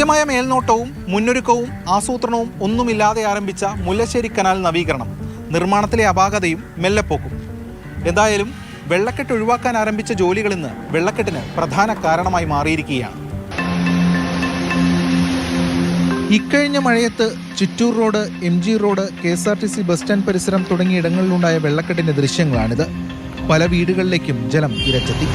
കൃത്യമായ മേൽനോട്ടവും മുന്നൊരുക്കവും ആസൂത്രണവും ഒന്നുമില്ലാതെ ആരംഭിച്ച മുല്ലശ്ശേരി കനാൽ നവീകരണം നിർമ്മാണത്തിലെ അപാകതയും മെല്ലെപ്പോക്കും. എന്തായാലും വെള്ളക്കെട്ട് ഒഴിവാക്കാൻ ആരംഭിച്ച ജോലികൾ ഇന്ന് വെള്ളക്കെട്ടിന് പ്രധാന കാരണമായി മാറിയിരിക്കുകയാണ്. ഇക്കഴിഞ്ഞ മഴയത്ത് Chittur road, MG road, KSRTC bus stand പരിസരം തുടങ്ങിയ ഇടങ്ങളിലുണ്ടായ വെള്ളക്കെട്ടിന്റെ ദൃശ്യങ്ങളാണിത്. പല വീടുകളിലേക്കും ജലം ഇരച്ചെത്തി.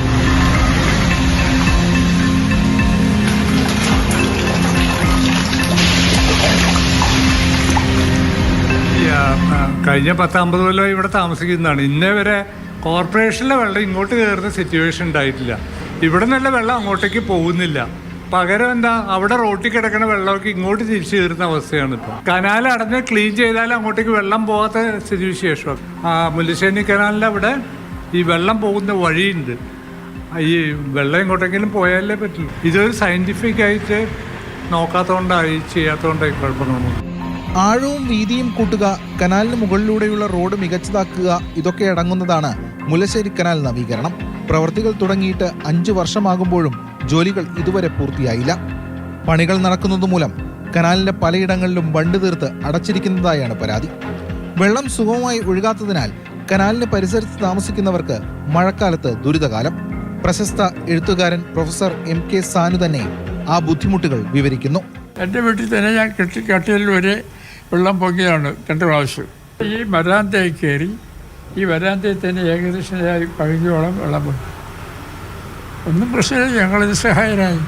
കഴിഞ്ഞ 10-50 കൊല്ലമായി ഇവിടെ താമസിക്കുന്നതാണ്. ഇന്നേ വരെ കോർപ്പറേഷനിലെ വെള്ളം ഇങ്ങോട്ട് കയറുന്ന സിറ്റുവേഷൻ ഉണ്ടായിട്ടില്ല. ഇവിടെ നിന്നുള്ള വെള്ളം അങ്ങോട്ടേക്ക് പോകുന്നില്ല. പകരം എന്താ, അവിടെ റോട്ടിൽ കിടക്കുന്ന വെള്ളമൊക്കെ ഇങ്ങോട്ട് തിരിച്ചു കയറുന്ന അവസ്ഥയാണ് ഇപ്പോൾ. കനാൽ അടഞ്ഞ് ക്ലീൻ ചെയ്താൽ അങ്ങോട്ടേക്ക് വെള്ളം പോകാത്ത സ്ഥിതിവിശേഷം. മുല്ലശ്ശേരി കനാലിൻ്റെ അവിടെ ഈ വെള്ളം പോകുന്ന വഴിയുണ്ട്. ഈ വെള്ളം എങ്ങോട്ടെങ്കിലും പോയാലേ പറ്റുള്ളൂ. ഇതൊരു സയൻറ്റിഫിക് ആയിട്ട് നോക്കാത്തതുകൊണ്ടായി, ചെയ്യാത്തതുകൊണ്ടായി കുഴപ്പമൊന്നും. ആഴവും വീതിയും കൂട്ടുക, കനാലിന് മുകളിലൂടെയുള്ള റോഡ് മികച്ചതാക്കുക, ഇതൊക്കെ അടങ്ങുന്നതാണ് മുല്ലശ്ശേരി കനാൽ നവീകരണം. പ്രവൃത്തികൾ തുടങ്ങിയിട്ട് 5 വർഷമാകുമ്പോഴും ജോലികൾ ഇതുവരെ പൂർത്തിയായില്ല. പണികൾ നടക്കുന്നതുമൂലം കനാലിന്റെ പലയിടങ്ങളിലും ബണ്ട് തീർത്ത് അടച്ചിരിക്കുന്നതായാണ് പരാതി. വെള്ളം സുഗമമായി ഒഴുകാത്തതിനാൽ കനാലിന് പരിസരത്ത് താമസിക്കുന്നവർക്ക് മഴക്കാലത്ത് ദുരിതകാലം. പ്രശസ്ത എഴുത്തുകാരൻ പ്രൊഫസർ MK സാനു തന്നെ ആ ബുദ്ധിമുട്ടുകൾ വിവരിക്കുന്നു. എൻ്റെ വീട്ടിൽ തന്നെ ഞാൻ കെട്ടിൽ വരെ വെള്ളം പൊങ്ങിയതാണ് 2 പ്രാവശ്യം. ഈ വരാന്തയിൽ കയറി ഈ വരാന്തയിൽ തന്നെ ഏകദേശം 15ഓളം വെള്ളം പൊങ്ങി. ഒന്നും പ്രശ്നമില്ല, ഞങ്ങളിത് സഹായരായി.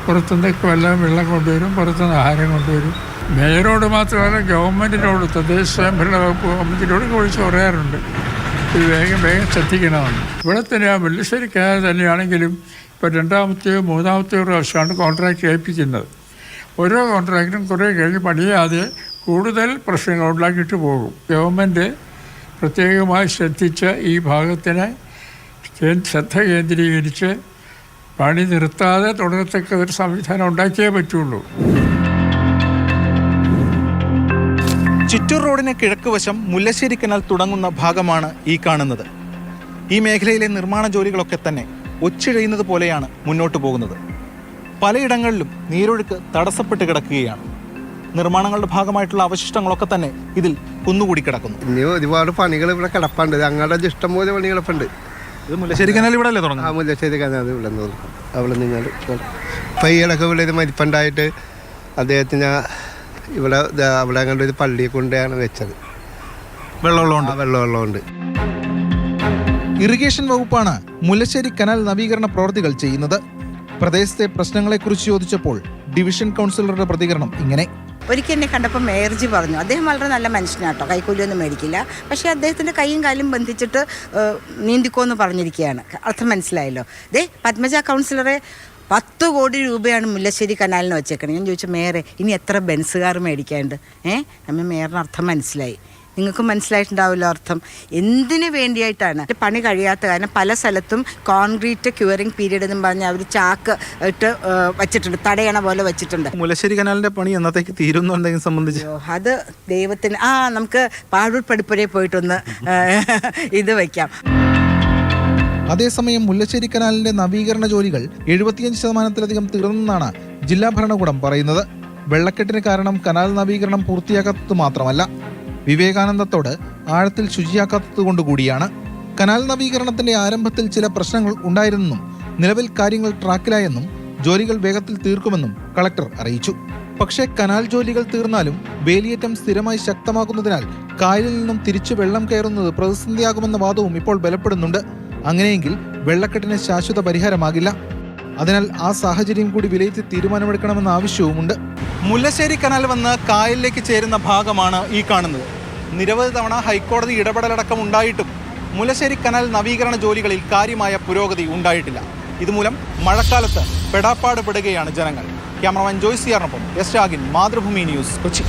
പുറത്തുനിന്നൊക്കെ വെള്ളം കൊണ്ടുവരും, പുറത്തുനിന്ന് ആഹാരം കൊണ്ടുവരും. മേയറോട് മാത്രമല്ല, ഗവൺമെൻറ്റിനോട്, തദ്ദേശ സ്വയംഭരണ വകുപ്പ് ഗവൺമെൻറ്റിനോട് വിളിച്ച് പറയാറുണ്ട് ഇത് വേഗം ശ്രദ്ധിക്കണമെന്ന്. ഇവിടെ തന്നെ ആ മുല്ലശ്ശേരി കനാൽ തന്നെയാണെങ്കിലും ഇപ്പോൾ 2-ാമത്തെയോ 3-ാമത്തെയോ പ്രാവശ്യമാണ് കോൺട്രാക്റ്റ് ഏൽപ്പിക്കുന്നത്. ഓരോ കോൺട്രാക്റ്റിനും കുറേ കഴിഞ്ഞ് പണിയാതെ കൂടുതൽ പ്രശ്നങ്ങൾ ഉണ്ടാക്കിയിട്ട് പോകും. ഗവൺമെൻറ് പ്രത്യേകമായി ശ്രദ്ധിച്ച് ഈ ഭാഗത്തിന് ശ്രദ്ധ കേന്ദ്രീകരിച്ച് പണി നിർത്താതെ തുടരത്തക്ക ഒരു സംവിധാനം ഉണ്ടാക്കിയേ പറ്റുള്ളൂ. ചിറ്റൂർ റോഡിന് കിഴക്ക് വശം മുല്ലശ്ശേരി കനാൽ തുടങ്ങുന്ന ഭാഗമാണ് ഈ കാണുന്നത്. ഈ മേഖലയിലെ നിർമ്മാണ ജോലികളൊക്കെ തന്നെ ഒച്ചിഴയുന്നത് പോലെയാണ് മുന്നോട്ട് പോകുന്നത്. പലയിടങ്ങളിലും നീരൊഴുക്ക് തടസ്സപ്പെട്ട് കിടക്കുകയാണ്. നിർമ്മാണങ്ങളുടെ ഭാഗമായിട്ടുള്ള അവശിഷ്ടങ്ങളൊക്കെ തന്നെ ഇതിൽ കുന്നുകൂടി കിടക്കുന്നു. ഇനി ഒരുപാട് പണികൾ ഇവിടെ കിടപ്പുണ്ട്. ഞങ്ങളുടെ ഇഷ്ടംപോലെ പണി കിടപ്പുണ്ട്. ഇത് മുല്ലശ്ശേരി കനാൽ ഇവിടെ അല്ലേ തുടങ്ങുന്നത്? മുല്ലശ്ശേരി കനാൽ ഇവിടെ അവിടെ നിങ്ങൾ പയ്യടൊക്കെ ഇവിടെ ഒരു മരിപ്പുണ്ടായിട്ട് അദ്ദേഹത്തിന് ഇവിടെ അവിടെ കണ്ട ഒരു പള്ളിയെ കൊണ്ടാണ് വെച്ചത്. വെള്ളമുള്ളതുകൊണ്ട് ഇറിഗേഷൻ വകുപ്പാണ് മുല്ലശ്ശേരി കനാൽ നവീകരണ പ്രവൃത്തികൾ ചെയ്യുന്നത്. പ്രദേശത്തെ പ്രശ്നങ്ങളെക്കുറിച്ച് ചോദിച്ചപ്പോൾ ഡിവിഷൻ കൗൺസിലറുടെ പ്രതികരണം ഇങ്ങനെ: ഒരിക്കൽ എന്നെ കണ്ടപ്പോൾ മേയർജി പറഞ്ഞു, അദ്ദേഹം വളരെ നല്ല മനുഷ്യനാട്ടോ, കൈക്കൂലിയൊന്നും മേടിക്കില്ല, പക്ഷേ അദ്ദേഹത്തിൻ്റെ കൈയും കാലും ബന്ധിച്ചിട്ട് നീന്തിക്കോന്ന് പറഞ്ഞിരിക്കുകയാണ്. അർത്ഥം മനസ്സിലായല്ലോ. പത്മജ കൗൺസിലറെ 10 കോടി രൂപയാണ് മുല്ലശ്ശേരി കനാലിന് വെച്ചേക്കണം. ഞാൻ ചോദിച്ചു, മേയറെ ഇനി എത്ര ബെൻസുകാർ മേടിക്കാനുണ്ട്? നമ്മൾ മേയറിന് അർത്ഥം മനസ്സിലായി. നിങ്ങൾക്ക് മനസ്സിലായിട്ടുണ്ടാവില്ല അർത്ഥം. എന്തിനു വേണ്ടിയായിട്ടാണ് പണി കഴിയാത്ത കാരണം പല സ്ഥലത്തും കോൺക്രീറ്റ് ക്യൂറിംഗ് പീരീഡ് എന്നും പറഞ്ഞ് അവർ ചാക്ക് ഇട്ട് വെച്ചിട്ടുണ്ട്, തടയണ പോലെ വെച്ചിട്ടുണ്ട്. മുല്ലശ്ശേരി കനാലിന്റെ പണി എന്നത്തേക്ക് തീരുന്നു എന്തെങ്കിലും സംബന്ധിച്ച് അത് ദൈവത്തിന് നമുക്ക് പാഴൂർ പടിപ്പുരയെ പോയിട്ടൊന്ന് ഇത് വയ്ക്കാം. അതേസമയം മുല്ലശ്ശേരി കനാലിന്റെ നവീകരണ ജോലികൾ 75% തീർന്നെന്നാണ് ജില്ലാ ഭരണകൂടം പറയുന്നത്. വെള്ളക്കെട്ടിന് കാരണം കനാൽ നവീകരണം പൂർത്തിയാക്കാത്തത് മാത്രമല്ല, വിവേകാനന്ദത്തോട് ആഴത്തിൽ ശുചിയാക്കാത്തത് കൊണ്ടുകൂടിയാണ്. കനാൽ നവീകരണത്തിന്റെ ആരംഭത്തിൽ ചില പ്രശ്നങ്ങൾ ഉണ്ടായിരുന്നെന്നും നിലവിൽ കാര്യങ്ങൾ ട്രാക്കിലായെന്നും ജോലികൾ വേഗത്തിൽ തീർക്കുമെന്നും കളക്ടർ അറിയിച്ചു. പക്ഷേ കനാൽ ജോലികൾ തീർന്നാലും വേലിയേറ്റം സ്ഥിരമായി ശക്തമാക്കുന്നതിനാൽ കായലിൽ നിന്നും തിരിച്ചു വെള്ളം കയറുന്നത് പ്രതിസന്ധിയാകുമെന്ന വാദവും ഇപ്പോൾ ബലപ്പെടുന്നുണ്ട്. അങ്ങനെയെങ്കിൽ വെള്ളക്കെട്ടിന് ശാശ്വത പരിഹാരമാകില്ല. അതിനാൽ ആ സാഹചര്യം കൂടി വിലയിരുത്തി തീരുമാനമെടുക്കണമെന്ന ആവശ്യവുമുണ്ട്. മുല്ലശ്ശേരി കനാൽ വന്ന് കായലിലേക്ക് ചേരുന്ന ഭാഗമാണ് ഈ കാണുന്നത്. നിരവധി തവണ ഹൈക്കോടതി ഇടപെടലടക്കം ഉണ്ടായിട്ടും മുല്ലശ്ശേരി കനാൽ നവീകരണ ജോലികളിൽ കാര്യമായ പുരോഗതി ഉണ്ടായിട്ടില്ല. ഇതുമൂലം മഴക്കാലത്ത് പെടാപ്പാട് പെടുകയാണ് ജനങ്ങൾ. ക്യാമറമാൻ ജോയ്സിയാറിനൊപ്പം എസ് രാഗിൻ, മാതൃഭൂമി ന്യൂസ്, കൊച്ചി.